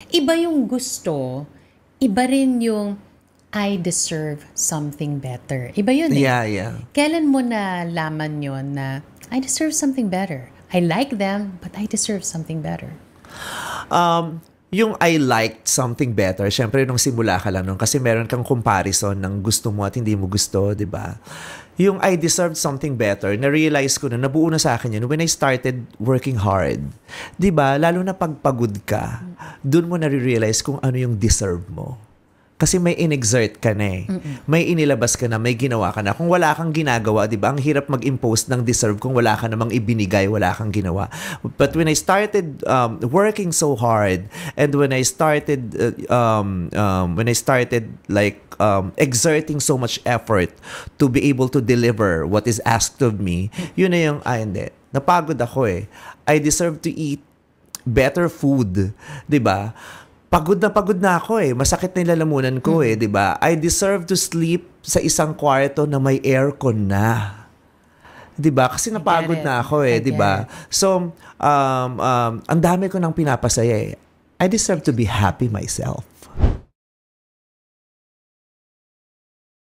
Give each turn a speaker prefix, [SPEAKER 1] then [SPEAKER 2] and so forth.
[SPEAKER 1] Iba yung gusto, iba rin yung I deserve something better. Iba yun eh.
[SPEAKER 2] Yeah, yeah.
[SPEAKER 1] Kailan mo na laman yun na I deserve something better? I like them, but I deserve something better.
[SPEAKER 2] Yung I liked something better, syempre nung simula ka lang nun, kasi meron kang comparison ng gusto mo at hindi mo gusto, di ba? Yung I deserved something better, na-realize ko na, nabuo na sa akin yun when I started working hard. Di ba? Lalo na pagpagod ka, dun mo na-realize kung ano yung deserve mo. Kasi may inexert ka na eh. May inilabas ka na, may ginawa ka na. Kung wala kang ginagawa, di ba? Ang hirap mag-impose ng deserve kung wala ka namang ibinigay, wala kang ginawa. But when I started working so hard, and when I started like exerting so much effort to be able to deliver what is asked of me, yun na yung, hindi. Napagod ako eh. I deserve to eat better food. Di ba? Pagod na ako eh. Masakit na yung lalamunan ko eh, 'di ba? I deserve to sleep sa isang kwarto na may aircon na. 'Di ba? Kasi napagod na ako eh, 'di ba? So, ang dami ko nang pinapasaya eh. I deserve to be happy myself.